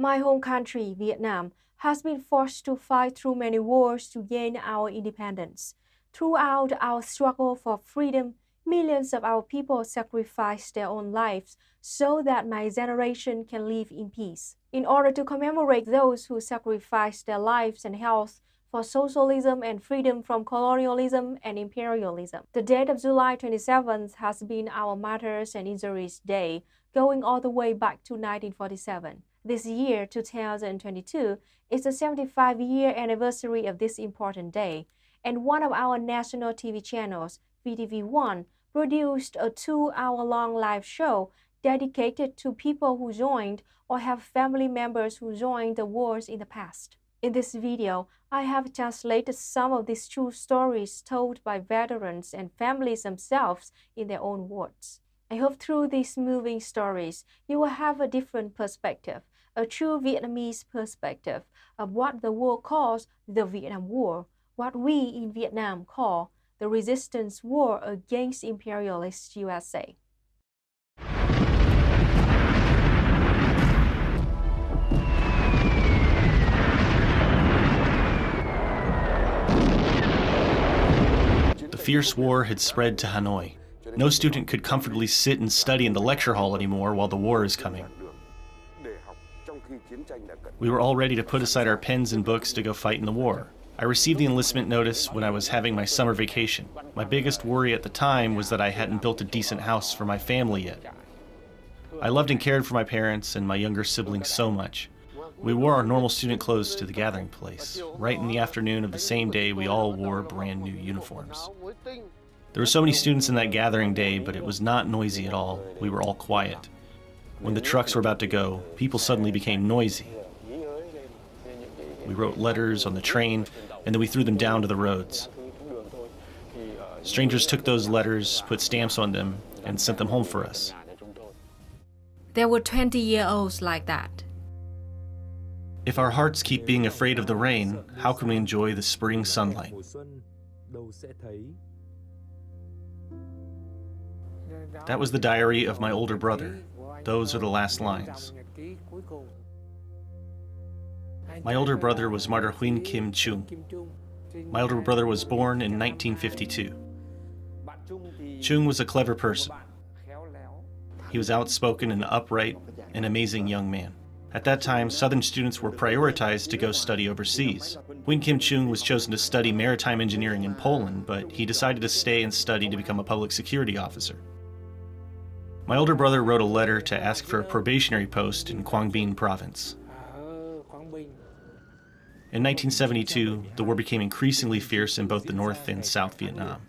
My home country, Vietnam, has been forced to fight through many wars to gain our independence. Throughout our struggle for freedom, millions of our people sacrificed their own lives so that my generation can live in peace. In order to commemorate those who sacrificed their lives and health for socialism and freedom from colonialism and imperialism, the date of July 27th has been our Martyrs and Injuries Day, going all the way back to 1947. This year, 2022, is the 75-year anniversary of this important day, and one of our national TV channels, VTV1, produced a 2-hour-long live show dedicated to people who joined or have family members who joined the wars in the past. In this video, I have translated some of these true stories told by veterans and families themselves in their own words. I hope through these moving stories, you will have a different perspective, a true Vietnamese perspective of what the world calls the Vietnam War, what we in Vietnam call the resistance war against imperialist USA. The fierce war had spread to Hanoi. No student could comfortably sit and study in the lecture hall anymore while the war is coming. We were all ready to put aside our pens and books to go fight in the war. I received the enlistment notice when I was having my summer vacation. My biggest worry at the time was that I hadn't built a decent house for my family yet. I loved and cared for my parents and my younger siblings so much. We wore our normal student clothes to the gathering place. Right in the afternoon of the same day, we all wore brand new uniforms. There were so many students in that gathering day, but it was not noisy at all. We were all quiet. When the trucks were about to go, people suddenly became noisy. We wrote letters on the train, and then we threw them down to the roads. Strangers took those letters, put stamps on them, and sent them home for us. There were 20-year-olds like that. If our hearts keep being afraid of the rain, how can we enjoy the spring sunlight? That was the diary of my older brother. Those are the last lines. My older brother was Martyr Huynh Kim Chung. My older brother was born in 1952. Chung was a clever person. He was outspoken and upright, an amazing young man. At that time, Southern students were prioritized to go study overseas. Huynh Kim Chung was chosen to study maritime engineering in Poland, but he decided to stay and study to become a public security officer. My older brother wrote a letter to ask for a probationary post in Quang Binh province. In 1972, the war became increasingly fierce in both the North and South Vietnam.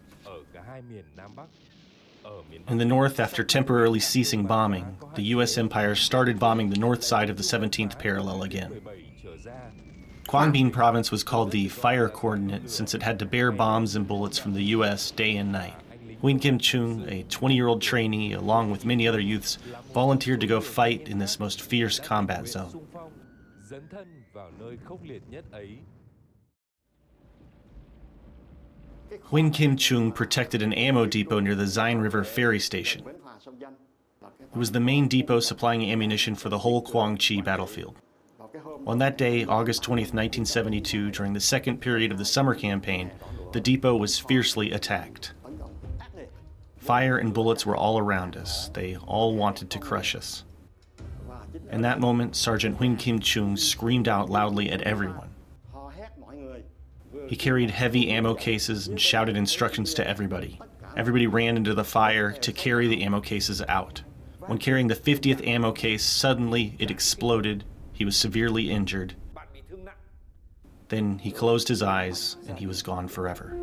In the North, after temporarily ceasing bombing, the U.S. Empire started bombing the north side of the 17th parallel again. Quang Binh province was called the fire coordinate since it had to bear bombs and bullets from the U.S. day and night. Huynh Kim Chung, a 20-year-old trainee, along with many other youths, volunteered to go fight in this most fierce combat zone. Huynh Kim Chung protected an ammo depot near the Zine River ferry station. It was the main depot supplying ammunition for the whole Quang Chi battlefield. On that day, August 20th, 1972, during the second period of the summer campaign, the depot was fiercely attacked. Fire and bullets were all around us. They all wanted to crush us. In that moment, Sergeant Huynh Kim Chung screamed out loudly at everyone. He carried heavy ammo cases and shouted instructions to everybody. Everybody ran into the fire to carry the ammo cases out. When carrying the 50th ammo case, suddenly it exploded. He was severely injured. Then he closed his eyes and he was gone forever.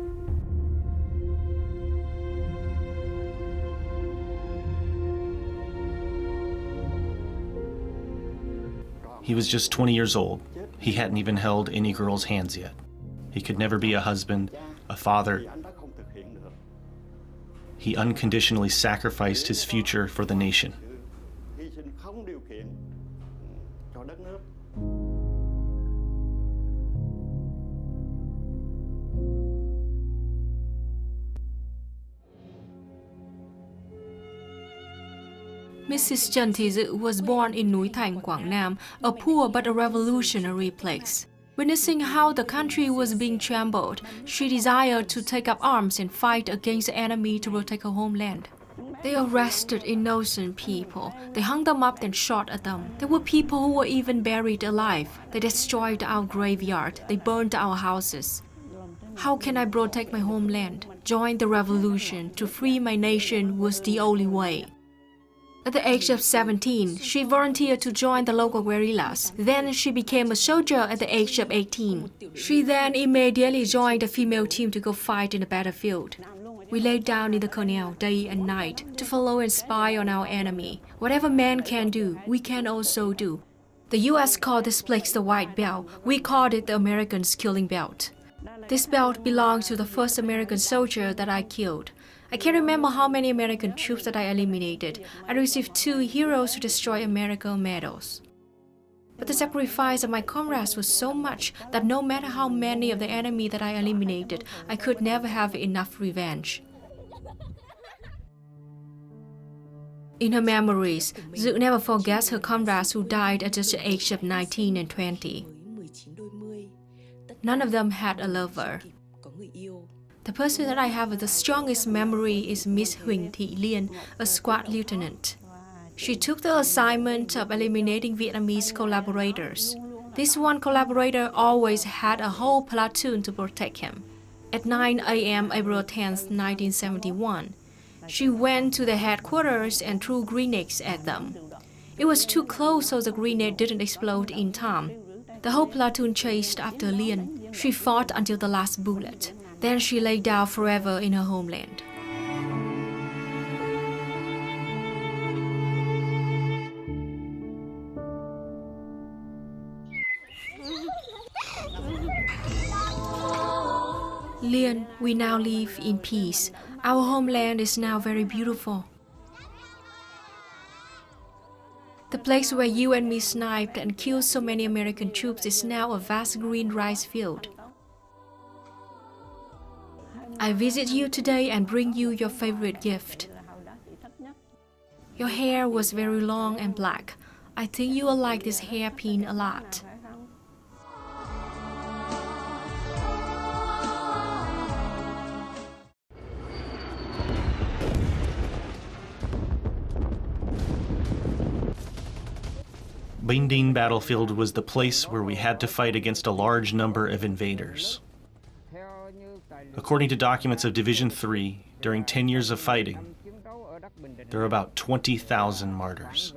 He was just 20 years old. He hadn't even held any girl's hands yet. He could never be a husband, a father. He unconditionally sacrificed his future for the nation. Mrs. Trần Thị Dự was born in Núi Thành, Quảng Nam, a poor but a revolutionary place. Witnessing how the country was being trampled, she desired to take up arms and fight against the enemy to protect her homeland. They arrested innocent people. They hung them up and shot at them. There were people who were even buried alive. They destroyed our graveyard. They burned our houses. How can I protect my homeland? Join the revolution. To free my nation was the only way. At the age of 17, she volunteered to join the local guerrillas. Then she became a soldier at the age of 18. She then immediately joined a female team to go fight in the battlefield. We lay down in the canal day and night to follow and spy on our enemy. Whatever man can do, we can also do. The US called this place the White Belt. We called it the Americans' killing belt. This belt belonged to the first American soldier that I killed. I can't remember how many American troops that I eliminated. I received 2 Heroes to Destroy America medals. But the sacrifice of my comrades was so much that no matter how many of the enemy that I eliminated, I could never have enough revenge. In her memories, Dự never forgets her comrades who died at just the age of 19 and 20. None of them had a lover. The person that I have with the strongest memory is Miss Huỳnh Thị Liên, a squad lieutenant. She took the assignment of eliminating Vietnamese collaborators. This one collaborator always had a whole platoon to protect him. At 9 a.m. April 10, 1971, she went to the headquarters and threw grenades at them. It was too close so the grenade didn't explode in time. The whole platoon chased after Liên. She fought until the last bullet. Then she lay down forever in her homeland. Liên, we now live in peace. Our homeland is now very beautiful. The place where you and me sniped and killed so many American troops is now a vast green rice field. I visit you today and bring you your favorite gift. Your hair was very long and black. I think you will like this hairpin a lot. Binh Dinh battlefield was the place where we had to fight against a large number of invaders. According to documents of Division 3, during 10 years of fighting, there are about 20,000 martyrs.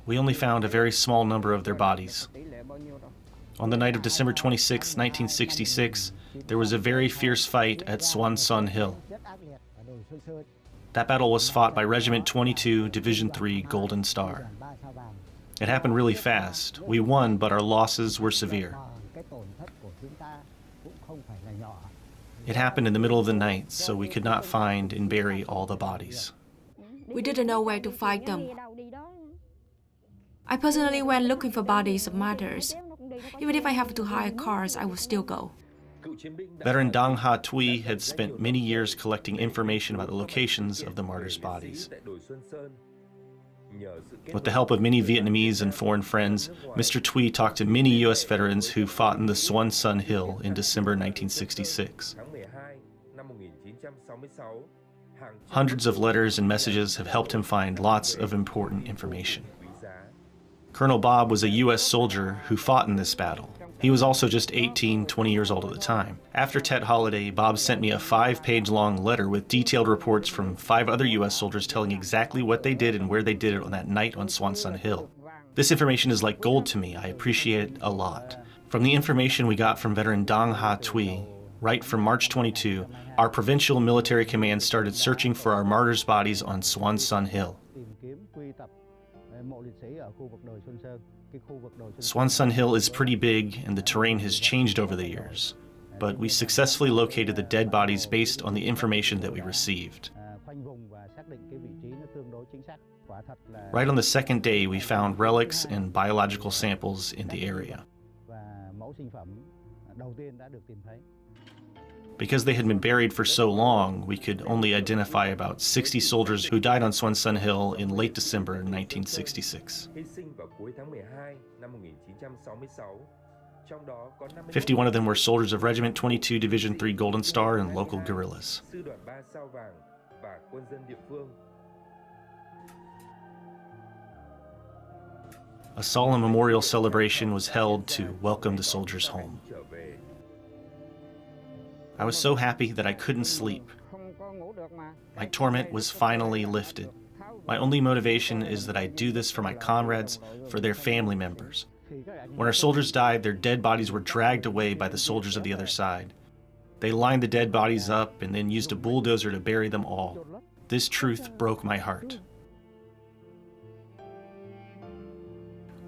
We only found a very small number of their bodies. On the night of December 26, 1966, there was a very fierce fight at Swan Sun Hill. That battle was fought by Regiment 22, Division 3, Golden Star. It happened really fast. We won, but our losses were severe. It happened in the middle of the night, so we could not find and bury all the bodies. We didn't know where to find them. I personally went looking for bodies of martyrs. Even if I have to hire cars, I will still go. Veteran Dang Ha Thuy had spent many years collecting information about the locations of the martyrs' bodies. With the help of many Vietnamese and foreign friends, Mr. Thuy talked to many U.S. veterans who fought in the Swan Sun Hill in December 1966. Hundreds of letters and messages have helped him find lots of important information. Colonel Bob was a U.S. soldier who fought in this battle. He was also just 18, 20 years old at the time. After Tet holiday, Bob sent me a 5-page-long letter with detailed reports from 5 other U.S. soldiers telling exactly what they did and where they did it on that night on Swan Sun Hill. This information is like gold to me. I appreciate it a lot. From the information we got from veteran Dang Ha Thuy, right from March 22, our provincial military command started searching for our martyrs' bodies on Swan Sun Hill. Swan Sun Hill is pretty big and the terrain has changed over the years, but we successfully located the dead bodies based on the information that we received. Right on the second day, we found relics and biological samples in the area. Because they had been buried for so long, we could only identify about 60 soldiers who died on Xuân Xuân Hill in late December 1966. 51 of them were soldiers of Regiment 22 Division 3 Golden Star and local guerrillas. A solemn memorial celebration was held to welcome the soldiers home. I was so happy that I couldn't sleep. My torment was finally lifted. My only motivation is that I do this for my comrades, for their family members. When our soldiers died, their dead bodies were dragged away by the soldiers of the other side. They lined the dead bodies up and then used a bulldozer to bury them all. This truth broke my heart.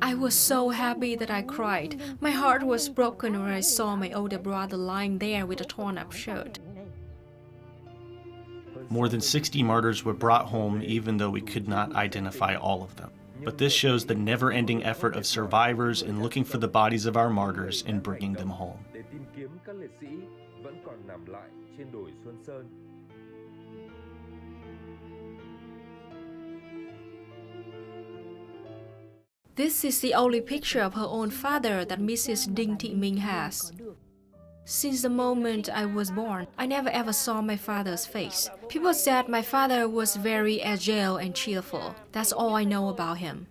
I was so happy that I cried. My heart was broken when I saw my older brother lying there with a torn-up shirt. More than 60 martyrs were brought home even though we could not identify all of them. But this shows the never-ending effort of survivors in looking for the bodies of our martyrs and bringing them home. This is the only picture of her own father that Mrs. Ding Thị Minh has. Since the moment I was born, I never ever saw my father's face. People said my father was very agile and cheerful. That's all I know about him.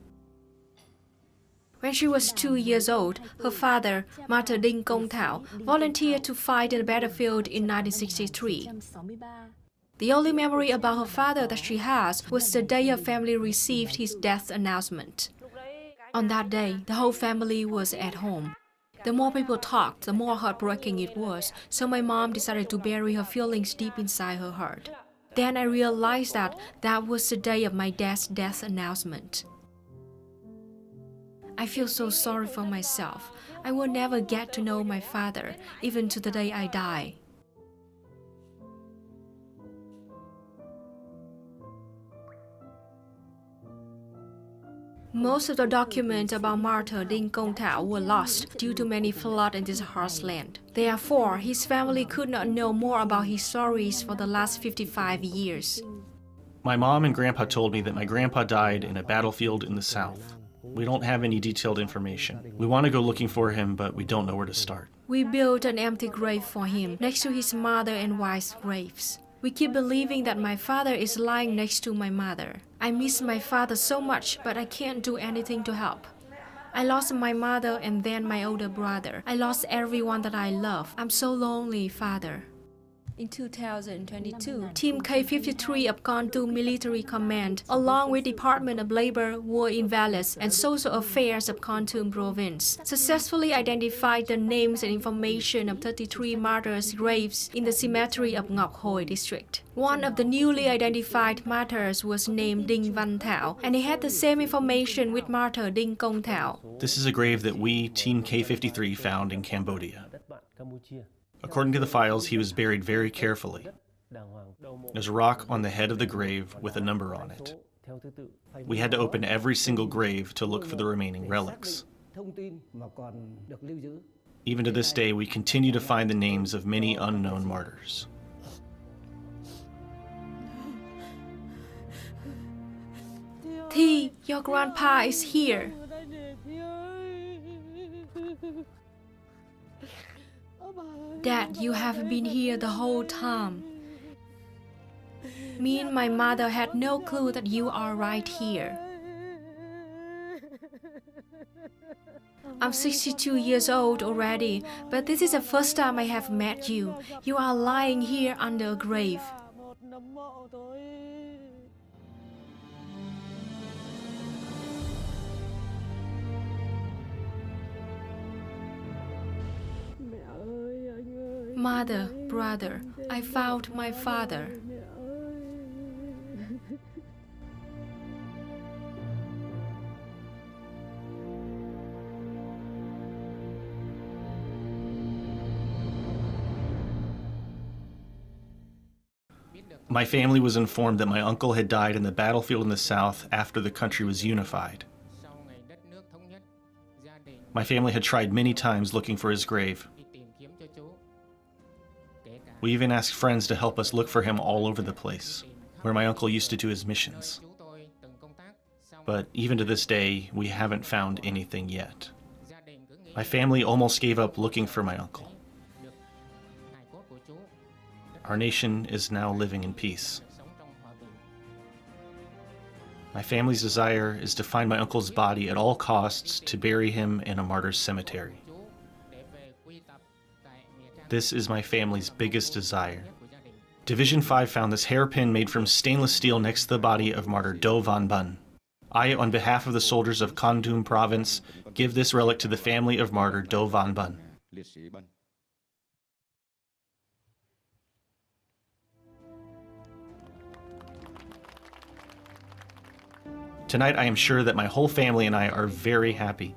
When she was 2 years old, her father, Martyr Đinh Công Thảo, volunteered to fight in the battlefield in 1963. The only memory about her father that she has was the day her family received his death announcement. On that day, the whole family was at home. The more people talked, the more heartbreaking it was, so my mom decided to bury her feelings deep inside her heart. Then I realized that that was the day of my dad's death announcement. I feel so sorry for myself. I will never get to know my father, even to the day I die. Most of the documents about Martyr Đinh Công Thảo were lost due to many floods in this harsh land. Therefore, his family could not know more about his stories for the last 55 years. My mom and grandpa told me that my grandpa died in a battlefield in the south. We don't have any detailed information. We want to go looking for him, but we don't know where to start. We built an empty grave for him next to his mother and wife's graves. We keep believing that my father is lying next to my mother. I miss my father so much, but I can't do anything to help. I lost my mother and then my older brother. I lost everyone that I love. I'm so lonely, Father. In 2022, Team K-53 of Kon Tum Military Command, along with Department of Labor, War Invalids, and Social Affairs of Kon Tum Province, successfully identified the names and information of 33 martyrs' graves in the cemetery of Ngọc Hồi district. One of the newly identified martyrs was named Đinh Văn Thảo, and he had the same information with Martyr Đinh Công Thảo. This is a grave that we, Team K-53, found in Cambodia. According to the files, he was buried very carefully. There's a rock on the head of the grave with a number on it. We had to open every single grave to look for the remaining relics. Even to this day, we continue to find the names of many unknown martyrs. Thi, your grandpa is here. Dad, you have been here the whole time. Me and my mother had no clue that you are right here. I'm 62 years old already, but this is the first time I have met you. You are lying here under a grave. Mother, brother, I found my father. My family was informed that my uncle had died in the battlefield in the south after the country was unified. My family had tried many times looking for his grave. We even asked friends to help us look for him all over the place, where my uncle used to do his missions. But even to this day, we haven't found anything yet. My family almost gave up looking for my uncle. Our nation is now living in peace. My family's desire is to find my uncle's body at all costs to bury him in a martyr's cemetery. This is my family's biggest desire. Division 5 found this hairpin made from stainless steel next to the body of martyr Do Van Bun. I, on behalf of the soldiers of Kon Tum province, give this relic to the family of martyr Do Van Bun. Tonight, I am sure that my whole family and I are very happy.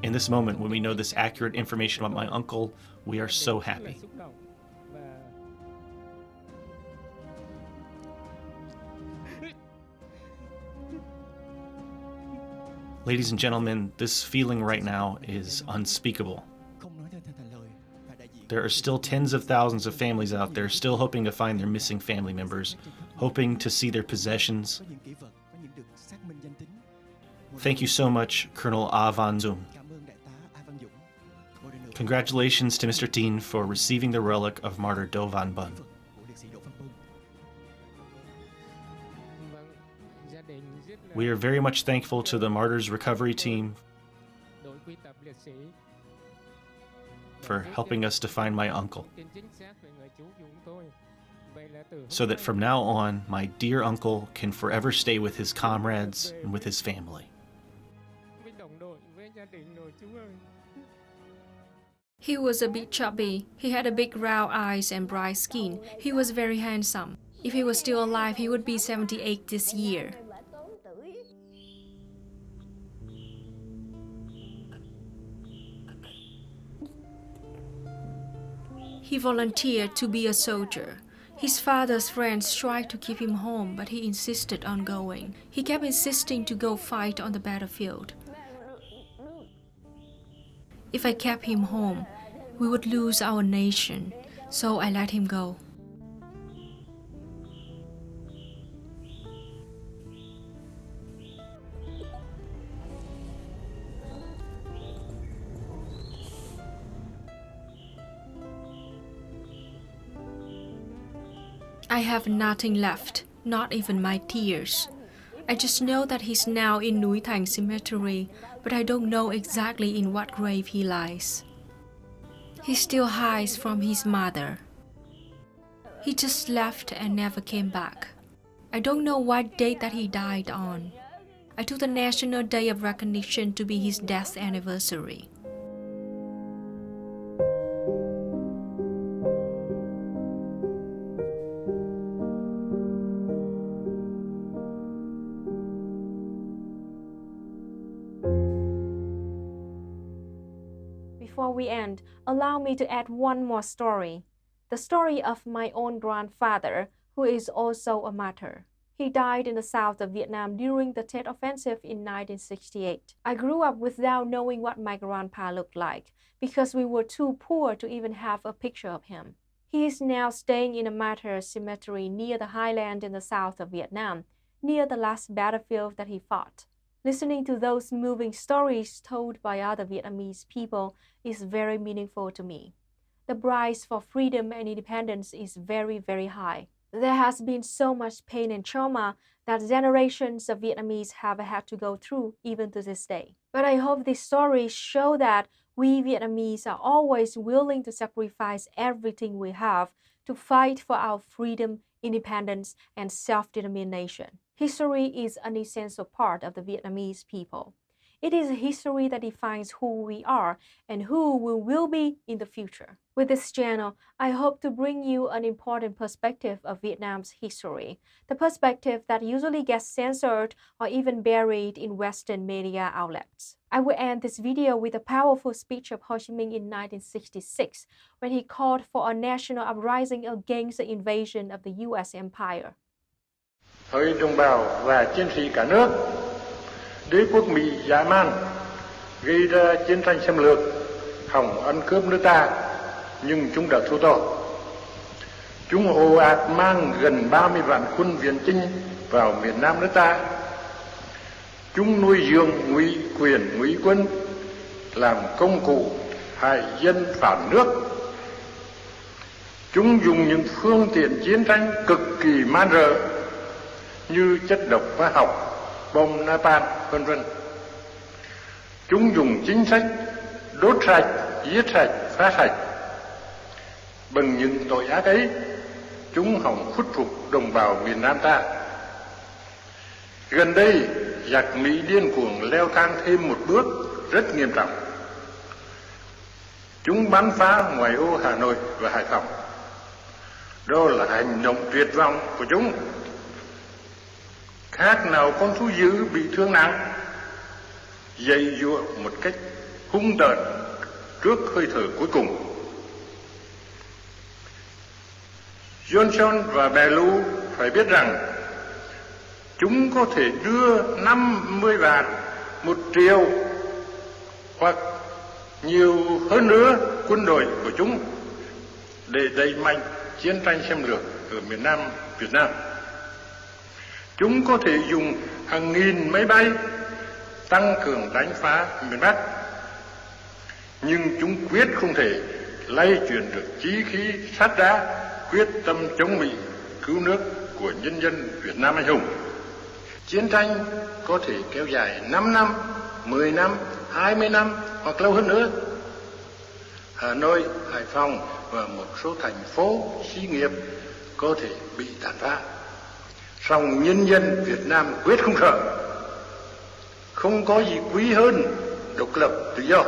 In this moment, when we know this accurate information about my uncle, we are so happy. Ladies and gentlemen, this feeling right now is unspeakable. There are still tens of thousands of families out there still hoping to find their missing family members, hoping to see their possessions. Thank you so much, Colonel A Van Zum. Congratulations to Mr. Tin for receiving the relic of martyr Do Van Bun. We are very much thankful to the Martyrs Recovery Team for helping us to find my uncle, so that from now on, my dear uncle can forever stay with his comrades and with his family. He was a bit chubby. He had a big round eyes and bright skin. He was very handsome. If he was still alive, he would be 78 this year. He volunteered to be a soldier. His father's friends tried to keep him home, but he insisted on going. He kept insisting to go fight on the battlefield. If I kept him home, we would lose our nation, so I let him go. I have nothing left, not even my tears. I just know that he's now in Núi Thành Cemetery, but I don't know exactly in what grave he lies. He still hides from his mother. He just left and never came back. I don't know what date that he died on. I took the National Day of Recognition to be his death anniversary. Before we end, allow me to add one more story. The story of my own grandfather, who is also a martyr. He died in the south of Vietnam during the Tet Offensive in 1968. I grew up without knowing what my grandpa looked like, because we were too poor to even have a picture of him. He is now staying in a martyr cemetery near the highland in the south of Vietnam, near the last battlefield that he fought. Listening to those moving stories told by other Vietnamese people is very meaningful to me. The price for freedom and independence is very, very high. There has been so much pain and trauma that generations of Vietnamese have had to go through even to this day. But I hope these stories show that we Vietnamese are always willing to sacrifice everything we have to fight for our freedom, independence, and self-determination. History is an essential part of the Vietnamese people. It is a history that defines who we are and who we will be in the future. With this channel, I hope to bring you an important perspective of Vietnam's history, the perspective that usually gets censored or even buried in Western media outlets. I will end this video with a powerful speech of Ho Chi Minh in 1966, when he called for a national uprising against the invasion of the U.S. Empire. Hỡi đồng bào và chiến sĩ cả nước, đế quốc Mỹ dã man gây ra chiến tranh xâm lược, hòng ăn cướp nước ta, nhưng chúng đã thua to. Chúng ồ ạt mang gần 30 vạn quân viện chinh vào miền Nam nước ta. Chúng nuôi dưỡng ngụy quyền ngụy quân, làm công cụ hại dân phản nước. Chúng dùng những phương tiện chiến tranh cực kỳ man rợ như chất độc hóa học, bom napalm, vân vân. Chúng dùng chính sách đốt sạch, giết sạch, phá sạch. Bằng những tội ác ấy, chúng hòng khuất phục đồng bào miền Nam ta. Gần đây, giặc Mỹ điên cuồng leo thang thêm một bước rất nghiêm trọng. Chúng bắn phá ngoại ô Hà Nội và Hải Phòng. Đó là hành động tuyệt vọng của chúng. Khác nào con thú dữ bị thương nặng, giãy giụa một cách hung tợn trước hơi thở cuối cùng. Johnson và bè lũ phải biết rằng chúng có thể đưa 50 vạn, 1 triệu hoặc nhiều hơn nữa quân đội của chúng để đẩy mạnh chiến tranh xâm lược ở miền Nam Việt Nam. Chúng có thể dùng hàng nghìn máy bay tăng cường đánh phá miền Bắc, nhưng chúng quyết không thể lay chuyển được chí khí sắt đá quyết tâm chống Mỹ, cứu nước của nhân dân Việt Nam anh hùng. Chiến tranh có thể kéo dài 5 năm, 10 năm, 20 năm hoặc lâu hơn nữa. Hà Nội, Hải Phòng và một số thành phố, xí nghiệp có thể bị tàn phá. Song nhân dân Việt Nam quyết không sợ. Không có gì quý hơn độc lập tự do.